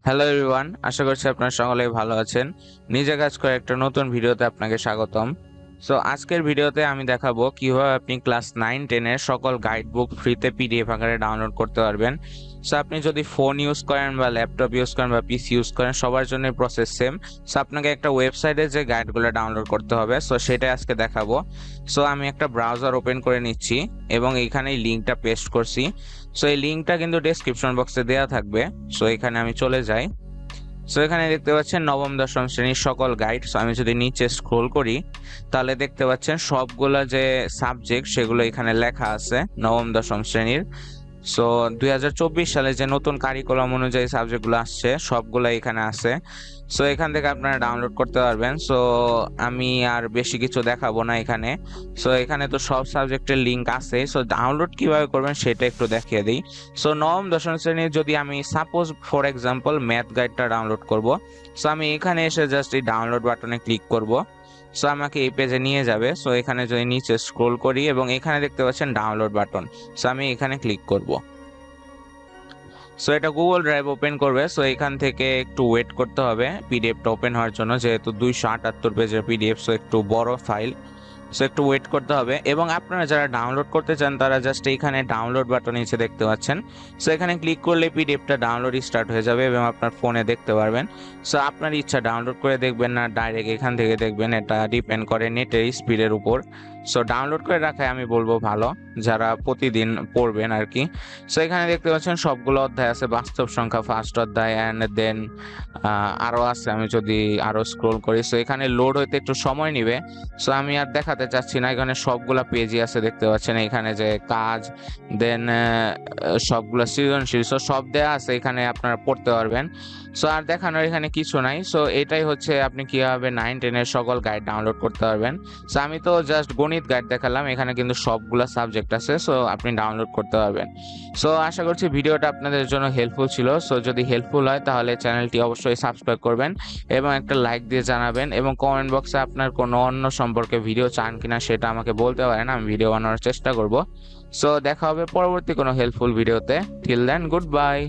Hello everyone, আশা করছি আপনারা সকলেই ভালো আছেন। নিজে কাজ করে একটা নতুন ভিডিওতে আপনাকে স্বাগতম। সো আজকের ভিডিওতে আমি দেখাবো কিভাবে আপনি ক্লাস 9-10 এর সকল গাইড বুক ফ্রিতে পিডিএফ আকারে ডাউনলোড করতে পারবেন। সো আপনি যদি ফোন ইউজ করেন বা ল্যাপটপ ইউজ করেন বা পিসি ইউজ করেন, সবার জন্য প্রসেস সেম। সো আপনাকে একটা ওয়েবসাইটে যে গাইডগুলো ডাউনলোড করতে হবে, সো সেটাই আজকে দেখাবো। সো আমি একটা ব্রাউজার ওপেন করে নিচ্ছি এবং এইখানে এই লিঙ্কটা পেস্ট করছি। সো এই লিঙ্কটা কিন্তু ডেসক্রিপশন বক্সে দেওয়া থাকবে। সো এখানে আমি চলে যাই। সো এখানে দেখতে পাচ্ছেন নবম দশম শ্রেণীর সকল গাইড। সো আমি যদি নিচে স্ক্রোল করি তাহলে দেখতে পাচ্ছেন সবগুলা যে সাবজেক্ট সেগুলো এখানে লেখা আছে নবম দশম শ্রেণীর। সো 2024 সালে যে নতুন কারিকুলাম অনুযায়ী সাবজেক্টগুলো আসছে সবগুলো এখানে আছে। সো এখান থেকে আপনারা ডাউনলোড করতে পারবেন। সো আমি আর বেশি কিছু দেখাবো না এখানে। সো এখানে তো সব সাবজেক্টের লিঙ্ক আছে। সো ডাউনলোড কিভাবে করবেন সেটা একটু দেখিয়ে দিই। সো নবম দশম শ্রেণীর যদি আমি সাপোজ ফর এক্সাম্পল ম্যাথ গাইডটা ডাউনলোড করব, সো আমি এখানে এসে জাস্ট এই ডাউনলোড বাটনে ক্লিক করব। সো আমাকে এই পেজে নিয়ে যাবে। সো এখানে যদি নিচে স্ক্রোল করি এবং এখানে দেখতে পাচ্ছেন ডাউনলোড বাটন, সো আমি এখানে ক্লিক করব। সো এটা গুগল ড্রাইভ ওপেন করবে। সো এখান থেকে একটু ওয়েট করতে হবে পিডিএফটা ওপেন হওয়ার জন্য, যেহেতু 278 পেজের পিডিএফ, সো একটু বড় ফাইল। সো একটু ওয়েট করতে হবে এবং আপনারা যারা ডাউনলোড করতে চান তারা জাস্ট এইখানে ডাউনলোড বাটন নিচে দেখতে পাচ্ছেন। সো এখানে ক্লিক করলে পিডিএফটা ডাউনলোড স্টার্ট হয়ে যাবে এবং আপনার ফোনে দেখতে পারবেন। সো আপনার ইচ্ছা ডাউনলোড করে দেখবেন না ডাইরেক্ট এখান থেকে দেখবেন, এটা ডিপেন্ড করে নেটের স্পিডের উপর। সো ডাউনলোড করে রাখাই আমি বলবো ভালো, যারা প্রতিদিন পড়বেন আর কি। সো এখানে দেখতে পাচ্ছেন সবগুলো অধ্যায় আছে, বাস্তব সংখ্যা ফার্স্ট অধ্যায়, অ্যান্ড দেন আরো আছে। আমি যদি আরো স্ক্রোল করি, সো এখানে লোড হইতে একটু সময় নিবে। সো আমি আর দেখাতে চাচ্ছি না, এখানে সবগুলা পেজই আছে দেখতে পাচ্ছেন। এখানে যে কাজ, দেন সবগুলা সৃজনশীল, সো সব দেয়া আছে, এখানে আপনারা পড়তে পারবেন। সো আর দেখানোর এখানে কিছু নাই। সো এটাই হচ্ছে আপনি কিভাবে 9-10 এর সকল গাইড ডাউনলোড করতে পারবেন। সো আমি তো জাস্ট গণিত গাইড দেখালাম, এখানে কিন্তু সবগুলা সাবজেক্ট আছে, সো আপনি ডাউনলোড করতে পারবেন। সো আশা করছি ভিডিওটা আপনাদের জন্য হেল্পফুল ছিল। সো যদি হেল্পফুল হয় তাহলে চ্যানেলটি অবশ্যই সাবস্ক্রাইব করবেন এবং একটা লাইক দিয়ে জানাবেন, এবং কমেন্ট বক্সে আপনার কোনো অন্য সম্পর্কে ভিডিও চান কিনা সেটা আমাকে বলতে পারেন, আমি ভিডিও বানানোর চেষ্টা করব। সো দেখা হবে পরবর্তী কোনো হেল্পফুল ভিডিওতে। Till then, good by.